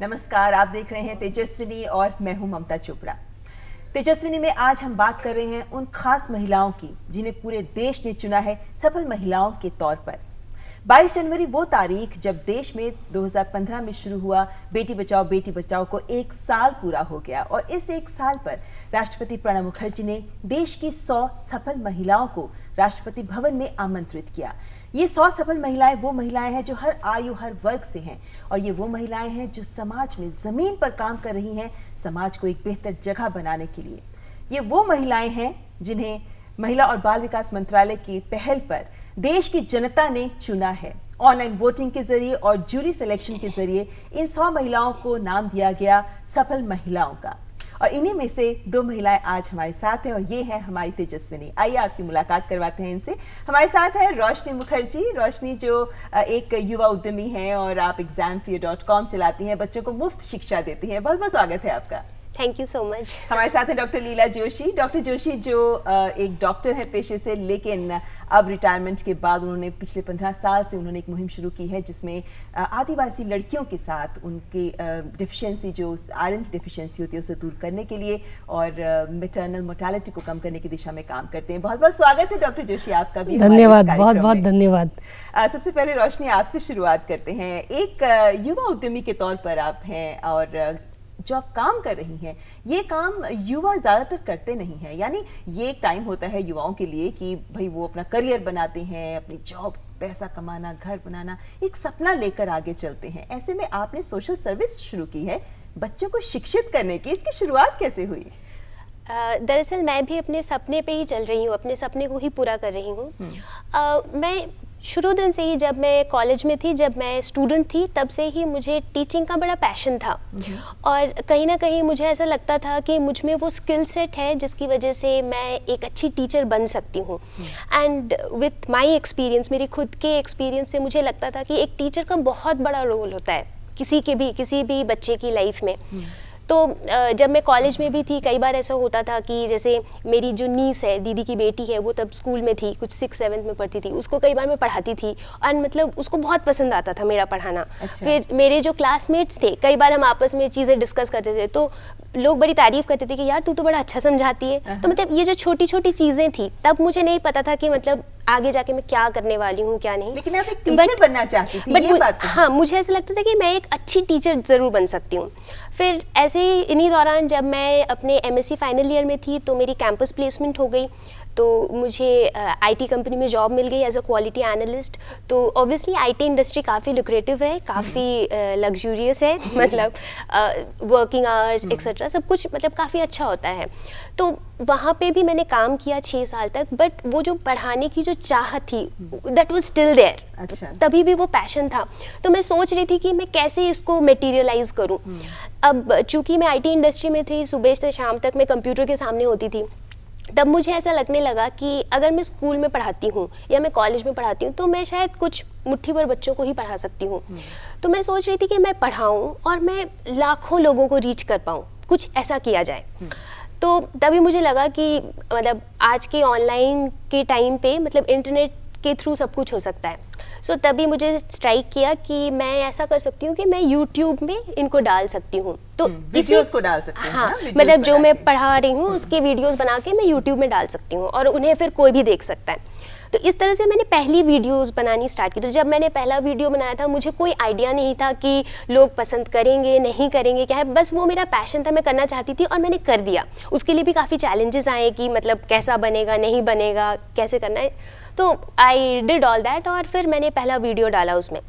नमस्कार, आप देख रहे हैं तेजस्विनी और मैं हूं ममता चोपड़ा। तेजस्विनी में आज हम बात कर रहे हैं उन खास महिलाओं की जिन्हें पूरे देश ने चुना है सफल महिलाओं के तौर पर। 22 जनवरी वो तारीख जब देश में 2015 में शुरू हुआ बेटी बचाओ को 1 साल पूरा हो गया और इस 1 साल पर राष्ट्रपति प्रणब मुखर्जी ने देश की 100 सफल महिलाओं को राष्ट्रपति भवन में आमंत्रित किया। ये 100 सफल महिलाएं वो महिलाएं हैं जो हर आयु हर वर्ग से हैं और ये वो महिलाएं हैं जो समाज में जमीन पर काम कर रही हैं समाज को एक बेहतर जगह बनाने के लिए। ये वो महिलाएं हैं जिन्हें महिला और बाल विकास मंत्रालय की पहल पर देश की जनता ने चुना है। ऑनलाइन वोटिंग के जरिए और जूरी सिलेक्शन के जरिए इन 100 महिलाओं को नाम दिया गया सफल महिलाओं का और इन्हीं में से 2 महिलाएं आज हमारे साथ हैं और ये है हमारी तेजस्विनी। आइए आपकी मुलाकात करवाते हैं इनसे। हमारे साथ है रोशनी मुखर्जी। रोशनी जो एक युवा उद्यमी है और आप examfear.com चलाती हैं, बच्चों को मुफ्त शिक्षा देती हैं। बहुत बहुत स्वागत है आपका। Thank you so much. हमारे साथ है डॉक्टर लीला जोशी। डॉक्टर जोशी जो एक डॉक्टर है पेशे से, लेकिन अब रिटायरमेंट के बाद उन्होंने पिछले 15 साल से उन्होंने एक मुहिम शुरू की है जिसमें आदिवासी लड़कियों के साथ उनकी डिफिशिएंसी जो आयरन डिफिशिएंसी होती है उसे दूर करने के लिए और मैटरनल मोर्टेलिटी को कम करने की दिशा में काम करते हैं। बहुत बहुत स्वागत है डॉक्टर जोशी आपका भी। धन्यवाद, बहुत बहुत धन्यवाद। सबसे पहले रोशनी आपसे शुरुआत करते हैं। एक युवा उद्यमी के तौर पर आप हैं और जो आप काम कर रही हैं ये काम युवा ज़्यादातर करते नहीं हैं। यानी ये एक टाइम होता है युवाओं के लिए कि भाई वो अपना करियर बनाते हैं, अपनी जॉब, पैसा कमाना, घर बनाना, एक सपना लेकर आगे चलते हैं। ऐसे में आपने सोशल सर्विस शुरू की है बच्चों को शिक्षित करने की। इसकी शुरुआत कैसे हुई? दरअसल मैं भी अपने सपने पे ही चल रही हूँ, अपने सपने को ही पूरा कर रही हूँ। मैं शुरू दिन से ही, जब मैं कॉलेज में थी, जब मैं स्टूडेंट थी, तब से ही मुझे टीचिंग का बड़ा पैशन था और कहीं ना कहीं मुझे ऐसा लगता था कि मुझ में वो स्किल सेट है जिसकी वजह से मैं एक अच्छी टीचर बन सकती हूँ। एंड विथ माय एक्सपीरियंस, मेरी खुद के एक्सपीरियंस से मुझे लगता था कि एक टीचर का बहुत बड़ा रोल होता है किसी भी बच्चे की लाइफ में। तो जब मैं कॉलेज में भी थी, कई बार ऐसा होता था कि जैसे मेरी जो नीस है, दीदी की बेटी है, वो तब स्कूल में थी, कुछ 6-7 में पढ़ती थी, उसको कई बार मैं पढ़ाती थी और मतलब उसको बहुत पसंद आता था मेरा पढ़ाना। अच्छा। फिर मेरे जो क्लासमेट्स थे, कई बार हम आपस में चीज़ें डिस्कस करते थे तो लोग बड़ी तारीफ करते थे कि यार तू तो बड़ा अच्छा समझाती है। तो मतलब ये जो छोटी छोटी चीज़ें थी, तब मुझे नहीं पता था कि मतलब आगे जाके मैं क्या करने वाली हूँ क्या नहीं। लेकिन आप एक टीचर बनना चाहती थी, ये बात तो। हाँ, मुझे ऐसा लगता था कि मैं एक अच्छी टीचर ज़रूर बन सकती हूँ। फिर ऐसे ही इन्हीं दौरान जब मैं अपने MSc फाइनल ईयर में थी तो मेरी कैंपस प्लेसमेंट हो गई, तो मुझे IT कंपनी में जॉब मिल गई एज अ क्वालिटी एनालिस्ट। तो ऑब्वियसली IT इंडस्ट्री काफ़ी लुक्रेटिव है, काफ़ी लग्जूरियस है, मतलब वर्किंग आवर्स एक्सेट्रा सब कुछ मतलब काफ़ी अच्छा होता है। तो वहाँ पे भी मैंने काम किया 6 साल तक, बट वो जो पढ़ाने की जो चाहत थी दैट वाज स्टिल देयर। अच्छा। तभी भी वो पैशन था। तो मैं सोच रही थी कि मैं कैसे इसको मटेरियलाइज करूँ। अब चूँकि मैं IT इंडस्ट्री में थी, सुबह से शाम तक मैं कंप्यूटर के सामने होती थी, तब मुझे ऐसा लगने लगा कि अगर मैं स्कूल में पढ़ाती हूँ या मैं कॉलेज में पढ़ाती हूँ तो मैं शायद कुछ मुट्ठी भर बच्चों को ही पढ़ा सकती हूँ। तो मैं सोच रही थी कि मैं पढ़ाऊँ और मैं लाखों लोगों को रीच कर पाऊँ, कुछ ऐसा किया जाए। तो तभी मुझे लगा कि मतलब आज के ऑनलाइन के टाइम पे मतलब इंटरनेट के थ्रू सब कुछ हो सकता है। सो तभी मुझे स्ट्राइक किया कि मैं ऐसा कर सकती हूँ कि मैं YouTube में इनको डाल सकती हूँ। तो वीडियोस को डाल सकती हूँ। हाँ, मतलब जो मैं पढ़ा रही हूँ उसके वीडियोस बना के मैं YouTube में डाल सकती हूँ और उन्हें फिर कोई भी देख सकता है। तो इस तरह से मैंने पहली वीडियोस बनानी स्टार्ट की। तो जब मैंने पहला वीडियो बनाया था मुझे कोई आइडिया नहीं था कि लोग पसंद करेंगे नहीं करेंगे क्या है, बस वो मेरा पैशन था, मैं करना चाहती थी और मैंने कर दिया। उसके लिए भी काफ़ी चैलेंजेस आए कि मतलब कैसा बनेगा, नहीं बनेगा, कैसे करना है। तो आई डिड ऑल दैट और फिर मैंने पहला वीडियो डाला उसमें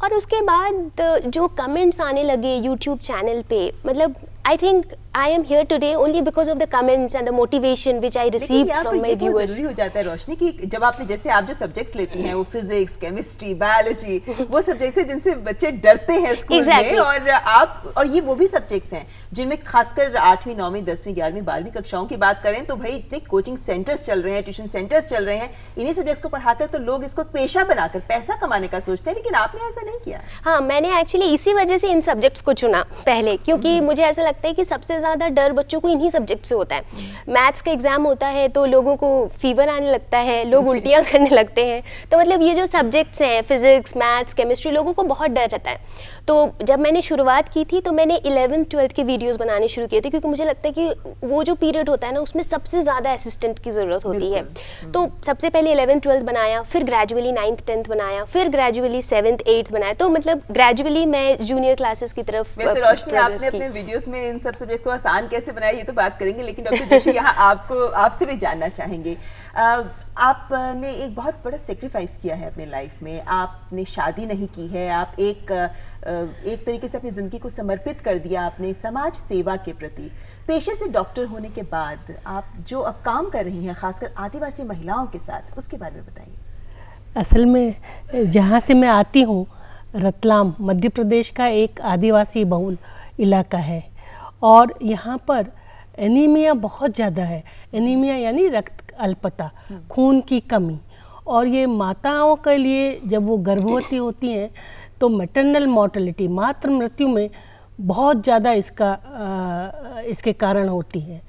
और उसके बाद जो कमेंट्स आने लगे यूट्यूब चैनल पे, मतलब I think I am here today only because of the comments and the motivation which I received from my viewers. जरूरी हो जाता है रोशनी कि जब आपने जैसे आप जो सब्जेक्ट्स लेती हैं वो फिजिक्स, केमिस्ट्री, बायोलॉजी, वो सब्जेक्ट्स हैं जिनसे बच्चे डरते हैं स्कूल में और आप और ये वो भी सब्जेक्ट्स हैं जिनमें खासकर 8वीं, 9वीं, 10वीं, 11वीं, 12वीं कक्षाओं की बात करें तो भाई इतने कोचिंग सेंटर्स चल रहे हैं, ट्यूशन सेंटर्स चल रहे हैं, इन्हीं सब्जेक्ट्स को पढ़ाकर तो लोग इसको पेशा बनाकर पैसा कमाने का सोचते हैं, लेकिन आपने ऐसा नहीं किया। हाँ, मैंने एक्चुअली इसी वजह से इन सब्जेक्ट्स को चुना पहले, क्योंकि मुझे ऐसा लगता है कि सबसे ज़्यादा डर बच्चों को इन्हीं सब्जेक्ट से होता है। मैथ्स का एग्ज़ाम होता है तो लोगों को फीवर आने लगता है, लोग उल्टियाँ करने लगते हैं। तो मतलब ये जो सब्जेक्ट्स हैं फिज़िक्स, मैथ्स, केमिस्ट्री, लोगों को बहुत डर रहता है। तो जब मैंने शुरुआत की थी तो मैंने 11th 12th के वीडियोस बनाने शुरू किए थे, क्योंकि मुझे लगता है कि वो जो पीरियड होता है ना उसमें सबसे ज़्यादा असिस्टेंट की ज़रूरत होती है। तो सबसे पहले 11th 12th बनाया, फिर ग्रेजुअली 9th 10th बनाया, फिर ग्रेजुअली 7th 8th बनाया। तो मतलब ग्रेजुअली मैं जूनियर क्लासेस की तरफ वैसे रोशनी, आपने अपने वीडियोस में इन सब सब्जेक्ट को आसान कैसे बनाया ये तो बात करेंगे, लेकिन डॉक्टर जोशी यहाँ आपसे भी जानना चाहेंगे। आपने एक बहुत बड़ा सेक्रीफाइस किया है अपने लाइफ में। आपने शादी नहीं की है, आप एक तरीके से अपनी जिंदगी को समर्पित कर दिया आपने समाज सेवा के प्रति। पेशे से डॉक्टर होने के बाद आप जो अब काम कर रही हैं खासकर आदिवासी महिलाओं के साथ, उसके बारे में बताइए। असल में जहाँ से मैं आती हूँ, रतलाम मध्य प्रदेश का एक आदिवासी बहुल इलाका है और यहाँ पर एनीमिया बहुत ज़्यादा है। एनीमिया यानी रक्त अल्पता, खून की कमी। और ये माताओं के लिए जब वो गर्भवती होती हैं तो मैटरनल मॉर्टेलिटी, मातृ मृत्यु में बहुत ज़्यादा इसके कारण होती है।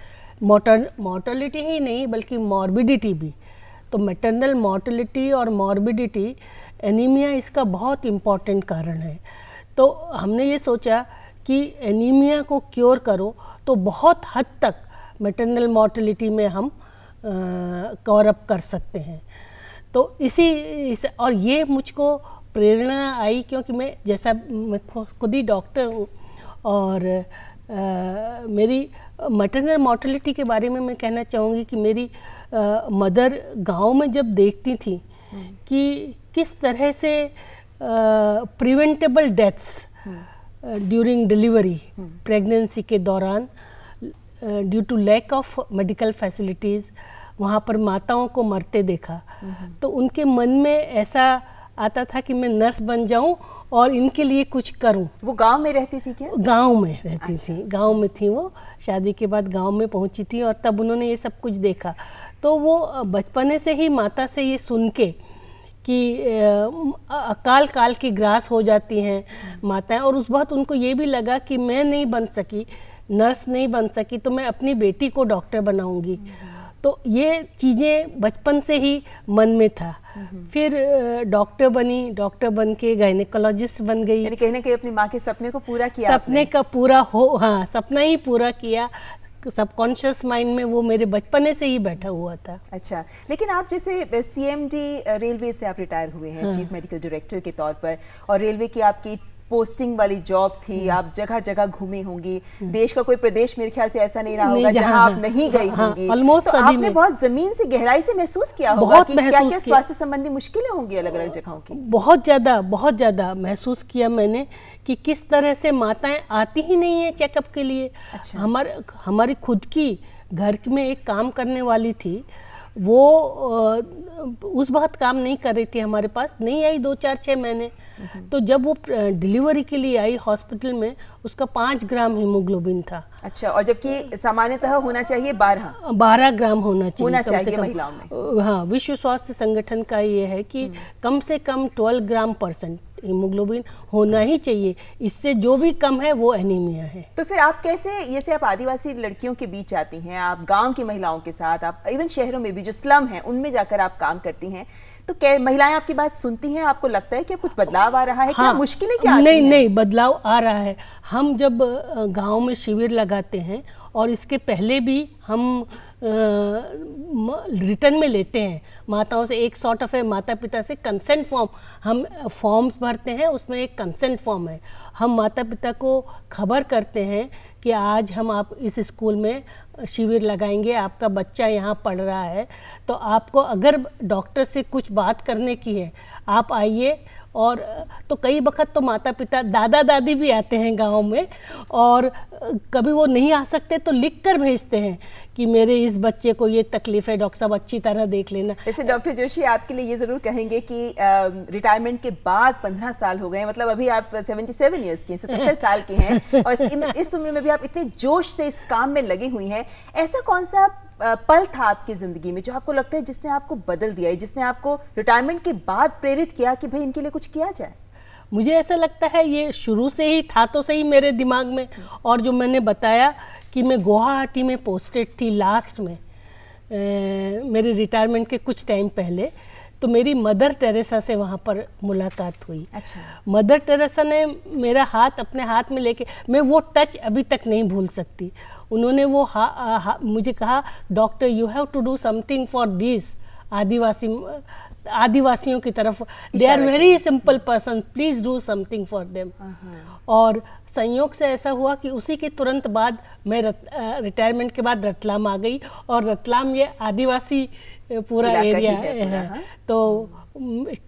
मॉर्टेलिटी ही नहीं बल्कि मॉर्बिडिटी भी। तो मैटरनल मॉर्टेलिटी और मॉर्बिडिटी, एनीमिया इसका बहुत इम्पॉर्टेंट कारण है। तो हमने ये सोचा कि एनीमिया को क्योर करो तो बहुत हद तक मैटरनल मॉर्टेलिटी में हम कवर अप कर सकते हैं। तो और ये मुझको प्रेरणा आई क्योंकि मैं खुद ही डॉक्टर हूँ और मेरी मैटरनल मॉर्टेलिटी के बारे में मैं कहना चाहूँगी कि मेरी मदर गांव में जब देखती थी कि किस तरह से preventable deaths during delivery, pregnancy के दौरान, due to lack of medical facilities वहाँ पर माताओं को मरते देखा, तो उनके मन में ऐसा आता था कि मैं नर्स बन जाऊं और इनके लिए कुछ करूं। वो गांव में रहती थी क्या? गांव में रहती थी, गांव में थी वो। शादी के बाद गांव में पहुंची थी और तब उन्होंने ये सब कुछ देखा। तो वो बचपने से ही माता से ये सुन के कि अकाल काल की ग्रास हो जाती हैं माताएं, और उस वक्त उनको ये भी लगा कि मैं नहीं बन सकी, नर्स नहीं बन सकी, तो मैं अपनी बेटी को डॉक्टर बनाऊंगी। तो ये चीज़ें बचपन से ही मन में था। फिर डॉक्टर बनी, डॉक्टर बन के गायनेकोलॉजिस्ट बन गई। यानी कहीं ना कहीं अपनी माँ के सपने को पूरा किया। सपने का पूरा हाँ, सपना ही पूरा किया। सबकॉन्शियस माइंड में वो मेरे बचपने से ही बैठा हुआ था। अच्छा, लेकिन आप जैसे सीएमडी रेलवे से आप रिटायर हुए हैं, चीफ मेडिकल डायरेक्टर के तौर पर, और रेलवे की आपकी पोस्टिंग वाली जॉब थी, आप जगह जगह घूमी होंगी, देश का कोई प्रदेश मेरे ख्याल से ऐसा नहीं रहा होगा जहां आप नहीं गई होंगी। तो आपने बहुत जमीन से गहराई से महसूस किया होगा कि क्या-क्या स्वास्थ्य संबंधी मुश्किलें होंगी अलग अलग जगहों की। बहुत ज़्यादा महसूस किया मैंने कि किस तरह से माताएं आती ही नहीं है चेकअप के लिए। अच्छा। हमारी खुद की घर में एक काम करने वाली थी, वो उस वक्त काम नहीं कर रही थी, हमारे पास नहीं आई 2-4-6 महीने। तो जब वो डिलीवरी के लिए आई हॉस्पिटल में, उसका 5 ग्राम हीमोग्लोबिन था। अच्छा, और जबकि सामान्यतः होना चाहिए 12 ग्राम होना चाहिए महिलाओं में। हाँ, विश्व स्वास्थ्य संगठन का ये है कि कम से कम 12 ग्राम % हीमोग्लोबिन होना ही चाहिए, इससे जो भी कम है वो एनीमिया है। तो फिर आप कैसे, जैसे आप आदिवासी लड़कियों के बीच आती हैं, आप गांव की महिलाओं के साथ, आप इवन शहरों में भी जो स्लम हैं उनमें जाकर आप काम करती हैं, तो क्या महिलाएं आपकी बात सुनती हैं? आपको लगता है कि कुछ बदलाव आ रहा है? हाँ, क्या मुश्किलें क्या आती हैं? नहीं, बदलाव आ रहा है। हम जब गांव में शिविर लगाते हैं, और इसके पहले भी हम रिटर्न में लेते हैं माताओं से, एक सॉर्ट ऑफ है माता पिता से कंसेंट फॉर्म, हम फॉर्म्स भरते हैं, उसमें एक कंसेंट फॉर्म है। हम माता पिता को खबर करते हैं कि आज हम आप इस स्कूल में शिविर लगाएंगे, आपका बच्चा यहाँ पढ़ रहा है, तो आपको अगर डॉक्टर से कुछ बात करने की है आप आइए। और तो कई वक्त तो माता पिता, दादा दादी भी आते हैं गांव में, और कभी वो नहीं आ सकते तो लिख कर भेजते हैं कि मेरे इस बच्चे को ये तकलीफ है, डॉक्टर साहब अच्छी तरह देख लेना। वैसे डॉक्टर जोशी, आपके लिए ये ज़रूर कहेंगे कि रिटायरमेंट के बाद 15 साल हो गए, मतलब अभी आप 77 ईयर्स की हैं, 77 साल की हैं, और इस उम्र में भी आप इतने जोश से इस काम में लगी हुई हैं। ऐसा कौन सा पल था आपकी जिंदगी में जो आपको लगता है जिसने आपको बदल दिया है, जिसने आपको रिटायरमेंट के बाद प्रेरित किया कि भाई इनके लिए कुछ किया जाए? मुझे ऐसा लगता है ये शुरू से ही था तो सही मेरे दिमाग में, और जो मैंने बताया कि मैं गुवाहाटी में पोस्टेड थी लास्ट में, मेरे रिटायरमेंट के कुछ टाइम पहले, तो मेरी मदर टेरेसा से वहाँ पर मुलाकात हुई। अच्छा। मदर टेरेसा ने मेरा हाथ अपने हाथ में लेके, मैं वो टच अभी तक नहीं भूल सकती। उन्होंने वो मुझे कहा, doctor you have to do something for this आदिवासियों की तरफ, they are very simple person, please do something for them. और संयोग से ऐसा हुआ कि उसी के तुरंत बाद मैं रिटायरमेंट के बाद रतलाम आ गई, और रतलाम ये आदिवासी पूरा एरिया है। तो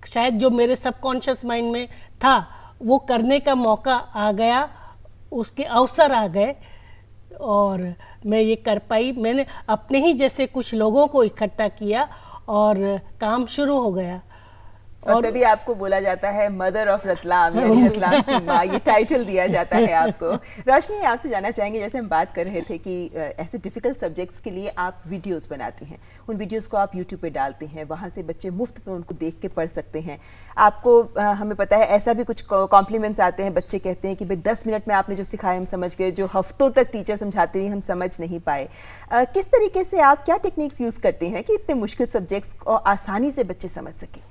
शायद जो मेरे सबकॉन्शियस माइंड में था वो करने का मौका आ गया, उसके अवसर आ गए और मैं ये कर पाई। मैंने अपने ही जैसे कुछ लोगों को इकट्ठा किया और काम शुरू हो गया। और तभी आपको बोला जाता है मदर ऑफ रतलाम, यानी रतलाम की माँ, ये टाइटल दिया जाता है आपको। रोशनी, आपसे जानना चाहेंगे, जैसे हम बात कर रहे थे कि ऐसे डिफिकल्ट सब्जेक्ट्स के लिए आप वीडियोस बनाती हैं, उन वीडियोस को आप यूट्यूब पे डालते हैं, वहाँ से बच्चे मुफ्त में उनको देख के पढ़ सकते हैं। आपको हमें पता है ऐसा भी कुछ कॉम्प्लीमेंट्स आते हैं, बच्चे कहते हैं कि भाई 10 मिनट में आपने जो सिखाया हम समझ गए, जो हफ्तों तक टीचर समझाते रही हम समझ नहीं पाए। किस तरीके से आप क्या टेक्निक्स यूज़ करते हैं कि इतने मुश्किल सब्जेक्ट्स को आसानी से बच्चे समझ सकें?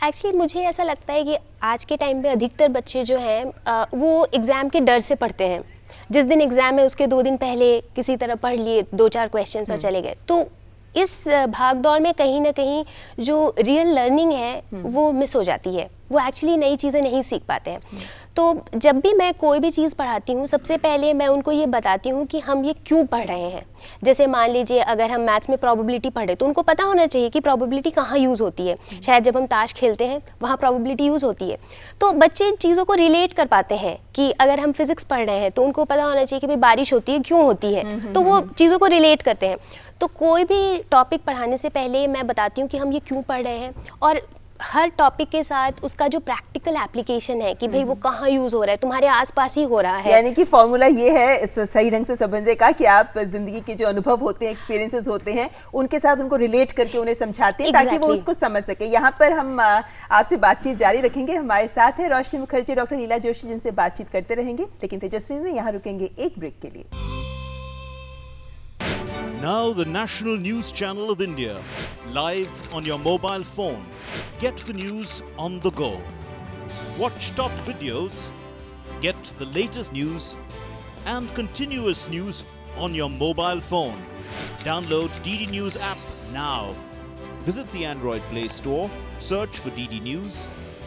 एक्चुअली मुझे ऐसा लगता है कि आज के टाइम पे अधिकतर बच्चे जो हैं वो एग्ज़ाम के डर से पढ़ते हैं। जिस दिन एग्ज़ाम है उसके 2 दिन पहले किसी तरह पढ़ लिए 2-4 क्वेश्चंस और चले गए। तो इस भागदौड़ में कहीं ना कहीं जो रियल लर्निंग है वो मिस हो जाती है, वो एक्चुअली नई चीज़ें नहीं सीख पाते हैं। तो जब भी मैं कोई भी चीज़ पढ़ाती हूँ, सबसे पहले मैं उनको ये बताती हूँ कि हम ये क्यों पढ़ रहे हैं। जैसे मान लीजिए अगर हम मैथ्स में प्रोबेबिलिटी पढ़ रहे तो उनको पता होना चाहिए कि प्रोबेबिलिटी कहाँ यूज़ होती है। शायद जब हम ताश खेलते हैं वहाँ प्रोबेबिलिटी यूज़ होती है। तो बच्चे चीज़ों को रिलेट कर पाते हैं कि अगर हम फिजिक्स पढ़ रहे हैं तो उनको पता होना चाहिए कि भाई बारिश होती है क्यों होती है, तो वो चीज़ों को रिलेट करते हैं। तो कोई भी टॉपिक पढ़ाने से पहले मैं बताती हूँ कि हम ये क्यों पढ़ रहे हैं, और हर टॉपिक के साथ उसका जो प्रैक्टिकल एप्लीकेशन है कि भाई वो कहाँ यूज़ हो रहा है, तुम्हारे आसपास ही हो रहा है। यानी कि फॉर्मूला ये है सही ढंग से समझने का कि आप जिंदगी के जो अनुभव होते हैं, एक्सपीरियंसेस होते हैं, उनके साथ उनको रिलेट करके उन्हें समझाते हैं ताकि वो उसको समझ सके। यहाँ पर हम आपसे बातचीत जारी रखेंगे। हमारे साथ है रोशनी मुखर्जी, डॉक्टर नीला जोशी, जिनसे बातचीत करते रहेंगे, लेकिन तेजस्वी में यहाँ रुकेंगे एक ब्रेक के लिए। Now the National News Channel of India, live on your mobile phone. Get the news on the go. Watch top videos, get the latest news and continuous news on your mobile phone. Download DD News app now. Visit the Android Play Store, search for DD News,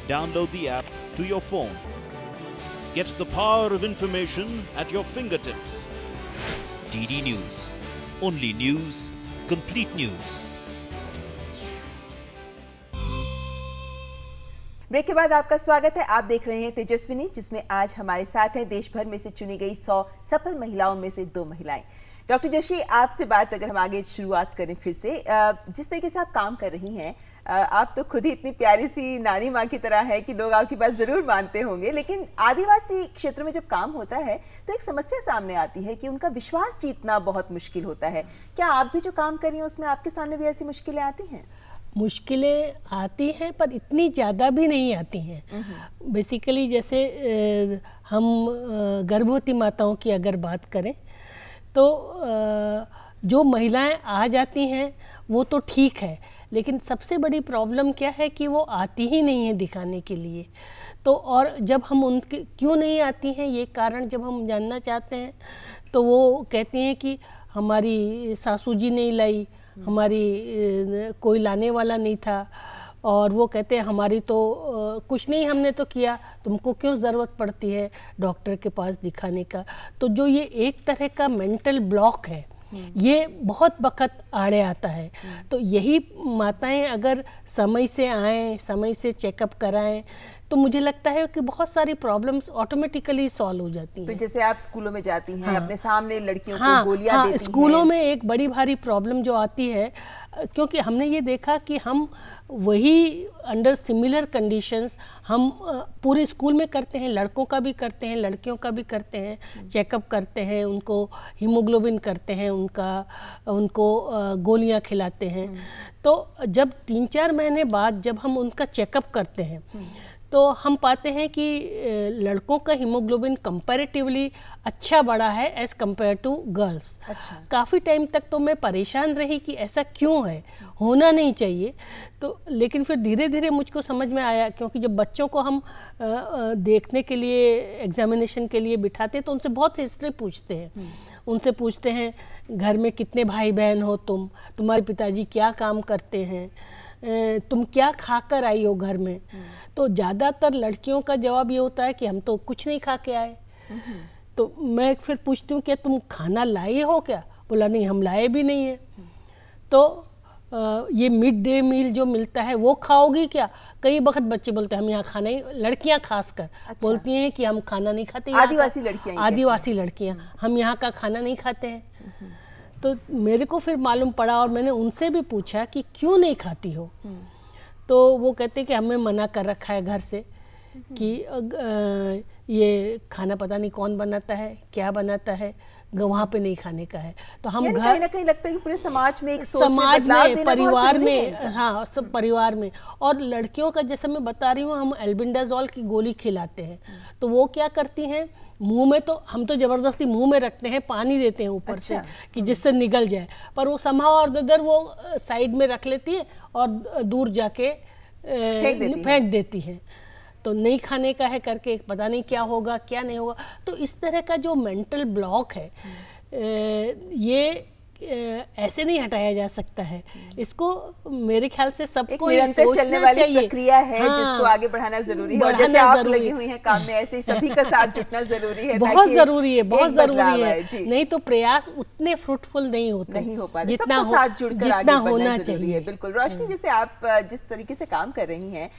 download the app to your phone. Get the power of information at your fingertips. DD News. Only news, complete news. Break के बाद आपका स्वागत है। आप देख रहे हैं तेजस्विनी, जिसमें आज हमारे साथ हैं देश भर में से चुनी गई 100 सफल महिलाओं में से 2 महिलाएं। डॉक्टर जोशी, आपसे बात अगर हम आगे शुरुआत करें फिर से, जिस तरीके से आप काम कर रही हैं, आप तो खुद ही इतनी प्यारी सी नानी माँ की तरह है कि लोग आपकी बात जरूर मानते होंगे, लेकिन आदिवासी क्षेत्र में जब काम होता है तो एक समस्या सामने आती है कि उनका विश्वास जीतना बहुत मुश्किल होता है। क्या आप भी जो काम कर रही हैं उसमें आपके सामने भी ऐसी मुश्किलें आती हैं? मुश्किलें आती हैं पर इतनी ज़्यादा भी नहीं आती हैं। बेसिकली जैसे हम गर्भवती माताओं की अगर बात करें तो जो महिलाएं आ जाती हैं वो तो ठीक है, लेकिन सबसे बड़ी प्रॉब्लम क्या है कि वो आती ही नहीं है दिखाने के लिए। तो और जब हम उनके क्यों नहीं आती हैं ये कारण जब हम जानना चाहते हैं तो वो कहती हैं कि हमारी सासू जी नहीं लाई, हमारी कोई लाने वाला नहीं था, और वो कहते हैं हमारी तो कुछ नहीं हमने तो किया, तुमको क्यों ज़रूरत पड़ती है डॉक्टर के पास दिखाने का। तो जो ये एक तरह का मेंटल ब्लॉक है ये बहुत वक्त आड़े आता है। तो यही माताएं अगर समय से आएँ, समय से चेकअप कराएं, तो मुझे लगता है कि बहुत सारी प्रॉब्लम्स ऑटोमेटिकली सॉल्व हो जाती हैं। तो जैसे आप स्कूलों में जाती हैं, अपने सामने लड़कियों को गोलियां देती हैं। स्कूलों में एक बड़ी भारी प्रॉब्लम जो आती है, क्योंकि हमने ये देखा कि हम वही अंडर सिमिलर कंडीशंस हम पूरे स्कूल में करते हैं, लड़कों का भी करते हैं, लड़कियों का भी करते हैं, चेकअप करते हैं, उनको हीमोग्लोबिन करते हैं, उनको गोलियां खिलाते हैं। तो जब 3-4 महीने बाद जब हम उनका चेकअप करते हैं तो हम पाते हैं कि लड़कों का हीमोग्लोबिन कंपैरेटिवली अच्छा बढ़ा है एज़ कम्पेयर टू गर्ल्स। अच्छा। काफ़ी टाइम तक तो मैं परेशान रही कि ऐसा क्यों है, होना नहीं चाहिए। तो लेकिन फिर धीरे धीरे मुझको समझ में आया, क्योंकि जब बच्चों को हम देखने के लिए, एग्जामिनेशन के लिए बिठाते हैं तो उनसे बहुत सी हिस्ट्री पूछते हैं। उनसे पूछते हैं घर में कितने भाई बहन हो, तुम्हारे पिताजी क्या काम करते हैं, तुम क्या खाकर आई हो घर में। तो ज़्यादातर लड़कियों का जवाब ये होता है कि हम तो कुछ नहीं खा के आए। तो मैं फिर पूछती हूँ क्या तुम खाना लाए हो क्या? बोला नहीं, हम लाए भी नहीं है। तो ये मिड डे मील जो मिलता है वो खाओगी क्या? कई वक्त बच्चे बोलते हैं हम यहाँ खाना ही, लड़कियाँ खासकर बोलती हैं कि हम खाना नहीं खाते, आदिवासी लड़कियाँ, आदिवासी लड़कियाँ हम यहाँ का खाना नहीं खाते हैं। तो मेरे को फिर मालूम पड़ा और मैंने उनसे भी पूछा कि क्यों नहीं खाती हो। तो वो कहते कि हमें मना कर रखा है घर से कि ये खाना पता नहीं कौन बनाता है, क्या बनाता है, वहाँ पे नहीं खाने का है। तो हम घर कहीं ना कहीं लगता है कि पूरे समाज में एक सोच समाज बदलाव में, देना परिवार बहुत में, जरूरी है। हाँ सब परिवार में। और लड़कियों का जैसे मैं बता रही हूँ, हम एल्बेंडाजोल की गोली खिलाते हैं तो वो क्या करती हैं, मुंह में तो हम तो जबरदस्ती मुंह में रखते हैं, पानी देते हैं ऊपर से कि जिससे निगल जाए, पर वो समहाउ और अदर वो साइड में रख लेती है और दूर जाके फेंक देती है। तो नहीं खाने का है करके पता नहीं क्या होगा क्या नहीं होगा। तो इस तरह का जो मेंटल ब्लॉक है ये ऐसे नहीं हटाया जा सकता है। इसको मेरे ख्याल से सबको ये निरंतर सोचना चलने वाली चाहिए। प्रक्रिया है, हाँ, जिसको आगे बढ़ाना जरूरी है। और बढ़ाना जैसे आप जरूरी लगी हुई हैं काम में, ऐसे ही सभी का साथ जुटना जरूरी है। बहुत ताकि जरूरी है, बहुत एक बदलाव जरूरी आए। है। जी। नहीं तो प्रयास उतने फ्रूटफुल नहीं होते, नहीं हो पाते, जितना सबको साथ जुड़कर आगे जितना बढ़ना होना जरूरी चाहिए। है। बिल्कुल। रोशनी, जैसे आप जिस तरीके से काम कर रही हैं,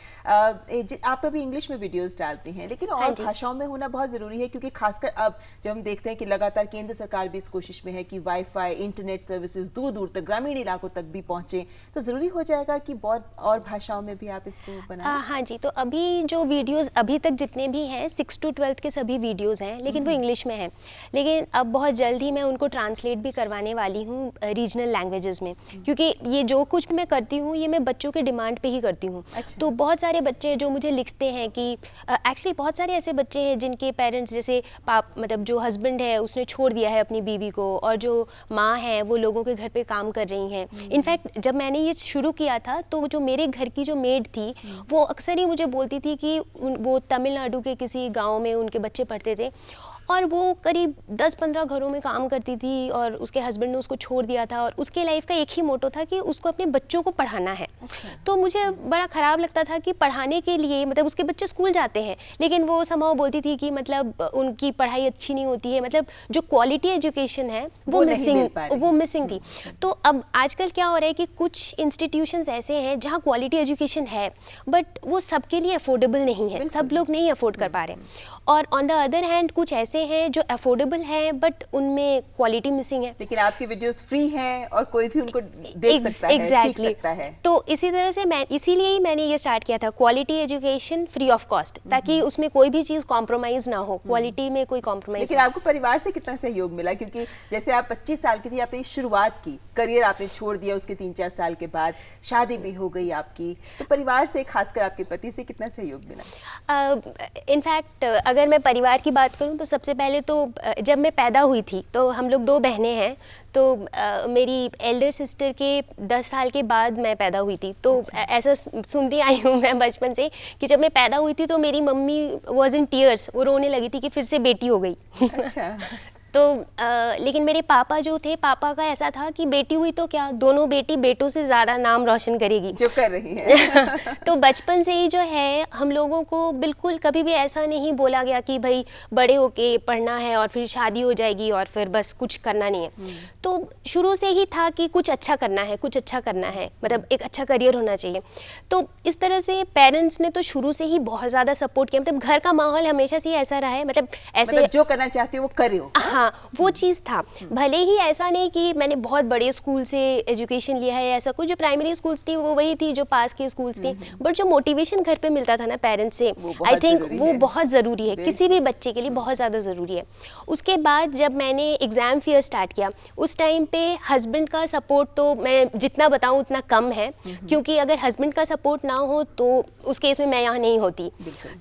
आप अभी इंग्लिश में वीडियोस डालती हैं, लेकिन और भाषाओं में होना बहुत जरूरी है, क्योंकि खासकर अब जब हम देखते हैं कि लगातार केंद्र सरकार भी इस कोशिश में है कि वाईफाई, इंटरनेट सर्विसेज दूर दूर तक, ग्रामीण इलाकों तक भी पहुंचे, तो जरूरी हो जाएगा कि बहुत और भाषाओं में भी आप इसको बनाएं। हाँ जी, तो अभी जो वीडियोस अभी तक जितने भी हैं 6 to 12 के सभी वीडियोस हैं, लेकिन वो इंग्लिश में हैं। लेकिन अब बहुत जल्द ही मैं उनको ट्रांसलेट भी करवाने वाली हूँ रीजनल लैंग्वेजेस में, क्योंकि ये जो कुछ मैं करती हूँ ये मैं बच्चों के डिमांड पे ही करती हूँ। तो बहुत सारे बच्चे जो मुझे लिखते हैं कि एक्चुअली बहुत सारे ऐसे बच्चे हैं जिनके पेरेंट्स, जैसे मतलब जो हस्बैंड है उसने छोड़ दिया है अपनी बीवी को, और जो माँ है वो लोगों के घर पे काम कर रही हैं। इनफैक्ट जब मैंने ये शुरू किया था तो जो मेरे घर की जो मेड थी वो अक्सर ही मुझे बोलती थी कि वो तमिलनाडु के किसी गांव में उनके बच्चे पढ़ते थे और वो करीब 10-15 घरों में काम करती थी और उसके हस्बैंड ने उसको छोड़ दिया था और उसके लाइफ का एक ही मोटो था कि उसको अपने बच्चों को पढ़ाना है। तो मुझे बड़ा ख़राब लगता था कि पढ़ाने के लिए, मतलब उसके बच्चे स्कूल जाते हैं लेकिन वो समाओ बोलती थी कि मतलब उनकी पढ़ाई अच्छी नहीं होती है, मतलब जो क्वालिटी एजुकेशन है वो मिसिंग थी। तो अब आजकल क्या हो रहा है कि कुछ इंस्टीट्यूशंस ऐसे हैं जहाँ क्वालिटी एजुकेशन है बट वो सबके लिए अफोर्डेबल नहीं है, सब लोग नहीं अफोर्ड कर पा रहे हैं। और ऑन द अदर हैंड कुछ ऐसे हैं जो अफोर्डेबल हैं बट उनमें क्वालिटी मिसिंग है। लेकिन आपकी वीडियोस फ्री हैं और कोई भी उनको देख सकता है, सीख सकता है। तो इसी तरह से मैं इसीलिए ही मैंने ये स्टार्ट किया था quality education free of cost, ताकि उसमें कोई भी चीज़ कॉम्प्रोमाइज़ ना हो, क्वालिटी में कोई कॉम्प्रोमाइज़। लेकिन आपको परिवार से कितना सहयोग मिला? क्योंकि जैसे आप 25 साल की थी, आपने शुरुआत की, करियर आपने छोड़ दिया, उसके 3-4 साल के बाद शादी भी हो गई आपकी, तो परिवार से, खासकर आपके पति से कितना सहयोग मिला? इनफैक्ट अगर मैं परिवार की बात करूं तो सबसे पहले तो जब मैं पैदा हुई थी तो हम लोग 2 बहनें हैं, तो मेरी एल्डर सिस्टर के 10 साल के बाद मैं पैदा हुई थी। तो ऐसा सुनती आई हूँ मैं बचपन से कि जब मैं पैदा हुई थी तो मेरी मम्मी वॉज इन टीयर्स, वो रोने लगी थी कि फिर से बेटी हो गई। अच्छा। तो लेकिन मेरे पापा जो थे, पापा का ऐसा था कि बेटी हुई तो क्या, दोनों बेटी बेटों से ज़्यादा नाम रोशन करेगी, जो कर रही है। तो बचपन से ही जो है हम लोगों को बिल्कुल कभी भी ऐसा नहीं बोला गया कि भाई बड़े होके पढ़ना है और फिर शादी हो जाएगी और फिर बस कुछ करना नहीं है। तो शुरू से ही था कि कुछ अच्छा करना है, कुछ अच्छा करना है, मतलब एक अच्छा करियर होना चाहिए। तो इस तरह से पेरेंट्स ने तो शुरू से ही बहुत ज़्यादा सपोर्ट किया, मतलब घर का माहौल हमेशा से ही ऐसा रहा है, मतलब ऐसे जो करना चाहती हो वो करो। हाँ, वो चीज़ था। भले ही ऐसा नहीं कि मैंने बहुत बड़े स्कूल से एजुकेशन लिया है, ऐसा कुछ, जो प्राइमरी स्कूल्स थी वो वही थी जो पास की स्कूल्स थी, बट जो मोटिवेशन घर पे मिलता था ना पेरेंट्स से, आई थिंक वो बहुत ज़रूरी है, किसी भी बच्चे के लिए बहुत ज़्यादा ज़रूरी है। उसके बाद जब मैंने एग्ज़ाम फियर स्टार्ट किया, उस टाइम पे हस्बैंड का सपोर्ट तो मैं जितना बताऊँ उतना कम है, क्योंकि अगर हस्बैंड का सपोर्ट ना हो तो उस केस में मैं यहाँ नहीं होती।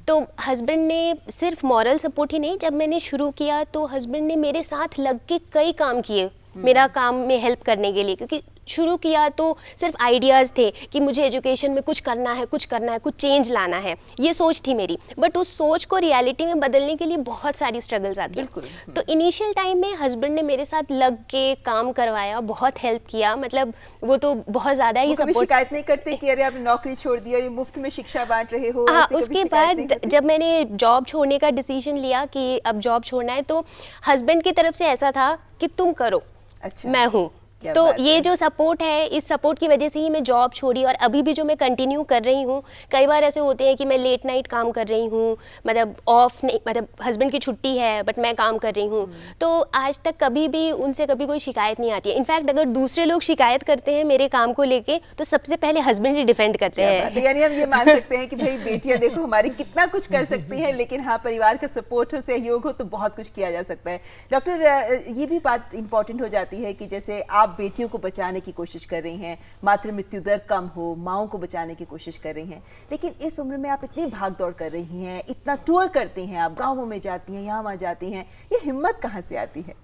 तो हस्बैंड ने सिर्फ मॉरल सपोर्ट ही नहीं, जब मैंने शुरू किया तो हस्बैंड ने मेरे साथ लग के कई काम किए मेरा काम में हेल्प करने के लिए, क्योंकि शुरू किया तो सिर्फ आइडियाज़ थे कि मुझे एजुकेशन में कुछ करना है, कुछ चेंज लाना है, ये सोच थी मेरी, बट उस सोच को रियलिटी में बदलने के लिए बहुत सारी स्ट्रगल्स आती हैं। तो इनिशियल टाइम में हस्बैंड ने मेरे साथ लग के काम करवाया, बहुत हेल्प किया, मतलब वो तो बहुत ज़्यादा ही सपोर्ट। शिकायत नहीं करते कि अरे आपने नौकरी छोड़ दी और ये मुफ्त में शिक्षा बांट रहे हो? हाँ, उसके बाद जब मैंने जॉब छोड़ने का डिसीजन लिया कि अब जॉब छोड़ना है, तो हस्बैंड की तरफ से ऐसा था कि तुम करो, अच्छा, मैं हूँ। तो ये जो सपोर्ट है, इस सपोर्ट की वजह से ही मैं जॉब छोड़ी, और अभी भी जो मैं कंटिन्यू कर रही हूँ। कई बार ऐसे होते हैं कि मैं लेट नाइट काम कर रही हूँ, मतलब ऑफ नहीं, मतलब हस्बैंड की छुट्टी है बट मैं काम कर रही हूँ, तो आज तक कभी भी उनसे कभी कोई शिकायत नहीं आती है। इनफैक्ट अगर दूसरे लोग शिकायत करते हैं मेरे काम को लेके, तो सबसे पहले हस्बैंड ही डिफेंड करते हैं। यानी हम ये मान सकते हैं कि भाई बेटियां देखो हमारी कितना कुछ कर सकती हैं, लेकिन हाँ परिवार का सपोर्ट हो, सहयोग हो तो बहुत कुछ किया जा सकता है। डॉक्टर, ये भी बात इंपॉर्टेंट हो जाती है कि जैसे आप बेटियों को बचाने की कोशिश कर रही हैं, मातृ मृत्यु दर कम हो, माओं को बचाने की कोशिश कर रही हैं, लेकिन इस उम्र में आप इतनी भाग दौड़ कर रही हैं, इतना टूर करती हैं, आप गाँवों में जाती हैं, यहाँ वहाँ जाती हैं, ये हिम्मत कहाँ से आती है?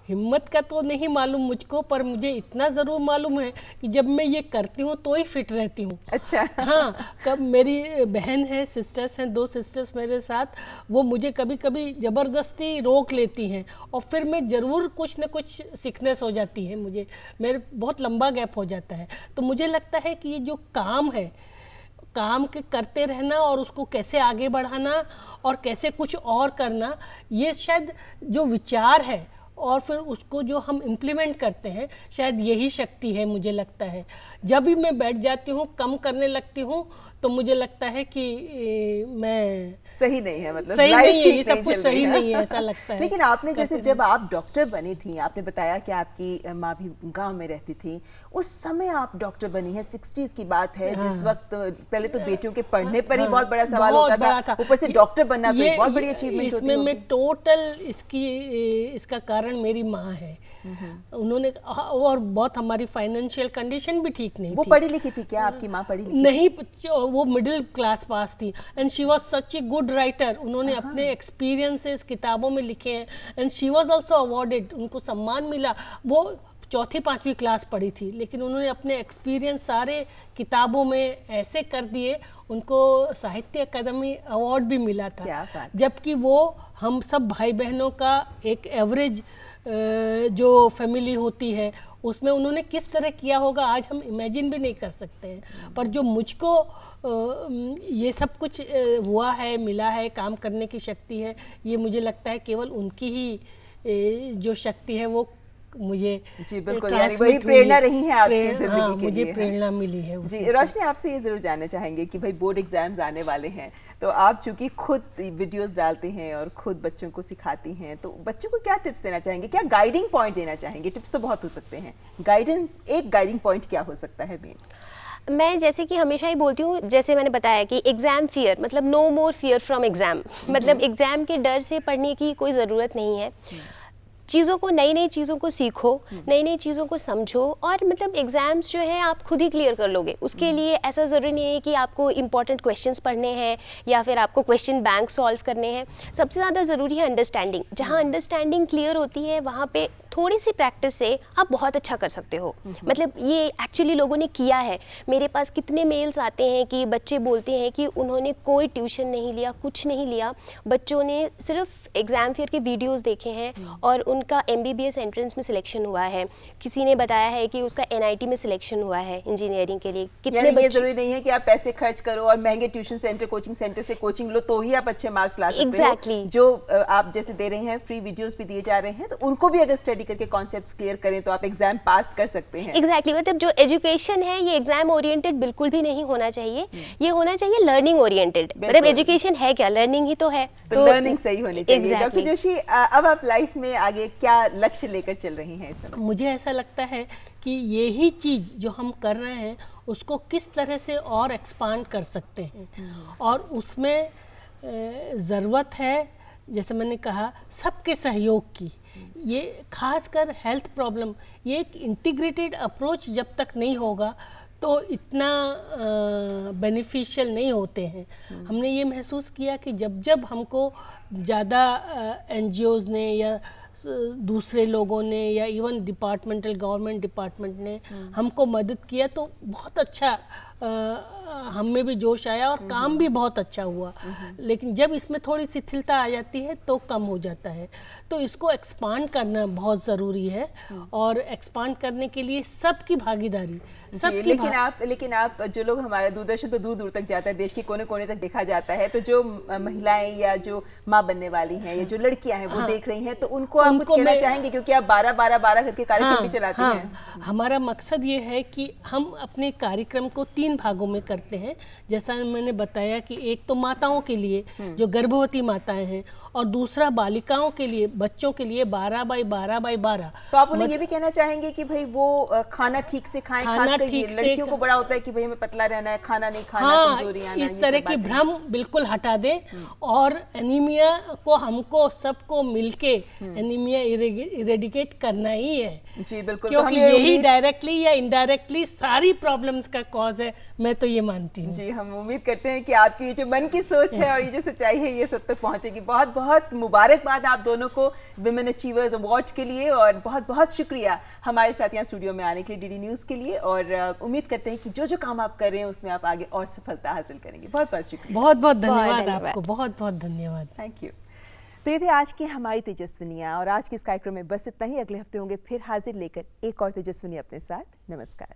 हिम्मत का तो नहीं मालूम मुझको, पर मुझे इतना ज़रूर मालूम है कि जब मैं ये करती हूँ तो ही फिट रहती हूँ। अच्छा। हाँ, कब मेरी बहन है, सिस्टर्स हैं, 2 सिस्टर्स मेरे साथ, वो मुझे कभी कभी ज़बरदस्ती रोक लेती हैं और फिर मैं ज़रूर कुछ न कुछ सिकनेस हो जाती है, मुझे मेरे बहुत लंबा गैप हो जाता है। तो मुझे लगता है कि ये जो काम है, काम के करते रहना और उसको कैसे आगे बढ़ाना और कैसे कुछ और करना, ये शायद जो विचार है और फिर उसको जो हम इम्प्लीमेंट करते हैं, शायद यही शक्ति है मुझे लगता है। जब भी मैं बैठ जाती हूँ, कम करने लगती हूँ, तो मुझे लगता है कि मैं सही नहीं है, मतलब सही नहीं है, ये सब कुछ सही नहीं है, ऐसा लगता है। लेकिन आपने जैसे जब आप डॉक्टर बनी थी, आपने बताया कि आपकी माँ भी गांव में रहती थी, उस समय आप डॉक्टर बनी है, 60s की बात है, जिस वक्त पहले तो बेटियों के पढ़ने पर ही बहुत बड़ा सवाल होता था, ऊपर से डॉक्टर बनना तो बहुत बड़ी अचीवमेंट होती है। इसमें मैं टोटल इसका कारण मेरी माँ है। उन्होंने, और बहुत हमारी फाइनेंशियल कंडीशन भी ठीक नहीं थी। वो पढ़ी लिखी थी क्या? आपकी माँ पढ़ी लिखी नहीं, वो मिडिल क्लास पास थी, and she was such a good writer. उन्होंने अपने एक्सपीरियंसेस किताबों में लिखे हैं, and she was also awarded, उनको सम्मान मिला। वो 4th-5वीं क्लास पढ़ी थी, लेकिन उन्होंने अपने एक्सपीरियंस सारे किताबों में ऐसे कर दिए, उनको साहित्य अकादमी अवार्ड भी मिला था। जबकि वो हम सब भाई बहनों का एक एवरेज जो फैमिली होती है, उसमें उन्होंने किस तरह किया होगा आज हम इमेजिन भी नहीं कर सकते हैं। पर जो मुझको ये सब कुछ हुआ है, मिला है, काम करने की शक्ति है, ये मुझे लगता है केवल उनकी ही जो शक्ति है वो मुझे जी बिल्कुल, यानी वही प्रेरणा रही है आपकी जिंदगी के लिए। मुझे प्रेरणा मिली है जी। रोशनी, आपसे ये जरूर जानना चाहेंगे कि भाई बोर्ड एग्जाम्स आने वाले हैं, तो आप चूंकि खुद वीडियोस डालते हैं और खुद बच्चों को सिखाती हैं, तो बच्चों को क्या टिप्स देना चाहेंगे, क्या गाइडिंग पॉइंट देना चाहेंगे? टिप्स तो बहुत हो सकते हैं, एक गाइडिंग पॉइंट क्या हो सकता है मेन? मैं जैसे कि हमेशा ही बोलती हूँ, जैसे मैंने बताया कि एग्ज़ाम फियर मतलब no more fear from exam, मतलब एग्ज़ाम के डर से पढ़ने की कोई ज़रूरत नहीं है। चीज़ों को, नई नई चीज़ों को सीखो, नई नई चीज़ों को समझो, और मतलब एग्ज़ाम्स जो है आप खुद ही क्लियर कर लोगे। उसके लिए ऐसा ज़रूरी नहीं है कि आपको इंपॉर्टेंट क्वेश्चंस पढ़ने हैं या फिर आपको क्वेश्चन बैंक सॉल्व करने हैं। सबसे ज़्यादा ज़रूरी है अंडरस्टैंडिंग। जहाँ अंडरस्टैंडिंग क्लियर होती है, वहाँ पे थोड़ी सी प्रैक्टिस से आप बहुत अच्छा कर सकते हो। मतलब ये एक्चुअली लोगों ने किया है। मेरे पास कितने मेल्स आते हैं कि बच्चे बोलते हैं कि उन्होंने कोई ट्यूशन नहीं लिया, कुछ नहीं लिया, बच्चों ने सिर्फ एग्ज़ाम फियर के वीडियोज़ देखे हैं और उनका MBBS एंट्रेंस में सिलेक्शन हुआ है, किसी ने बताया है कि उसका NIT में सिलेक्शन हुआ है इंजीनियरिंग के लिए। कितने यानी ये बच्चे जरूरी नहीं है कि आप पैसे खर्च करो और महंगे ट्यूशन सेंटर, कोचिंग सेंटर से कोचिंग लो तो ही आप अच्छे मार्क्स ला सकते Exactly. हो। जो आप जैसे दे रहे हैं, फ्री वीडियोस भी दिए जा रहे हैं, तो उनको भी अगर स्टडी करके कॉन्सेप्ट्स क्लियर करें तो आप एग्जाम पास कर सकते हैं। एग्जैक्टली मतलब जो एजुकेशन है ये एग्जाम ओरिएंटेड बिल्कुल भी नहीं होना चाहिए, ये होना चाहिए लर्निंग ओरिएंटेड। मतलब बिल्कुल। एजुकेशन है क्या, लर्निंग ही तो है। तो लर्निंग सही होनी चाहिए। Exactly. डॉक्टर जोशी, अब आप लाइफ में आगे क्या लक्ष्य लेकर चल रही हैं इस समय? मुझे ऐसा लगता है कि यही चीज़ जो हम कर रहे हैं उसको किस तरह से और एक्सपांड कर सकते हैं, और उसमें ज़रूरत है, जैसे मैंने कहा, सबके सहयोग की। ये खासकर हेल्थ प्रॉब्लम, ये एक इंटीग्रेटेड अप्रोच जब तक नहीं होगा तो इतना बेनिफिशियल नहीं होते हैं। हमने ये महसूस किया कि जब जब हमको ज़्यादा NGOs ने या दूसरे लोगों ने या इवन डिपार्टमेंटल गवर्नमेंट डिपार्टमेंट ने हमको मदद किया तो बहुत अच्छा हम में भी जोश आया और काम भी बहुत अच्छा हुआ। लेकिन जब इसमें थोड़ी शिथिलता आ जाती है तो कम हो जाता है। तो इसको एक्सपांड करना बहुत ज़रूरी है, और एक्सपांड करने के लिए सबकी भागीदारी, जी, लेकिन आप जो लोग हमारे दूरदर्शन तो दूर दूर तक जाता है, देश के कोने कोने तक देखा जाता है, तो जो महिलाएं या जो माँ बनने वाली हैं या जो लड़कियां हैं वो देख रही हैं, तो उनको आप कुछ कहना चाहेंगे? क्योंकि आप 12-12-12 करके कार्यक्रम भी चलाती हैं। हमारा मकसद ये है कि हम अपने कार्यक्रम को 3 भागों में करते हैं। जैसा मैंने बताया कि एक तो माताओं के लिए जो गर्भवती माताएं हैं, और दूसरा बालिकाओं के लिए, बच्चों के लिए 12x12x12। तो आप उन्हें ये भी कहना चाहेंगे कि भाई वो खाना ठीक से खाएं, खासकर ये लड़कियों को बड़ा होता है कि भाई हमें पतला रहना है, खाना नहीं खाना, कमजोरी आना, इस तरह की भ्रम बिल्कुल हटा दें, और एनीमिया को हमको सबको मिलके एनीमिया इरेडिकेट करना ही है। जी बिल्कुल, क्योंकि यही डायरेक्टली या इनडायरेक्टली सारी प्रॉब्लम्स का कॉज है, मैं तो ये मानती हूँ। जी, हम उम्मीद करते हैं कि आपकी ये जो मन की सोच है और ये जो सच्चाई है ये सब तक पहुंचेगी। बहुत बहुत मुबारकबाद आप दोनों को विमेन अचीवर्स अवार्ड के लिए, और बहुत बहुत शुक्रिया हमारे साथ यहाँ स्टूडियो में आने के लिए DD न्यूज़ के लिए। और उम्मीद करते हैं कि जो जो काम आप कर रहे हैं उसमें आप आगे और सफलता हासिल करेंगे। बहुत बहुत शुक्रिया। बहुत बहुत धन्यवाद आपको, बहुत बहुत धन्यवाद। Thank you. तो ये थे आज की हमारी तेजस्विनियाँ, और आज के इस कार्यक्रम में बस इतना ही। अगले हफ्ते होंगे फिर हाजिर लेकर एक और तेजस्विनी अपने साथ। नमस्कार।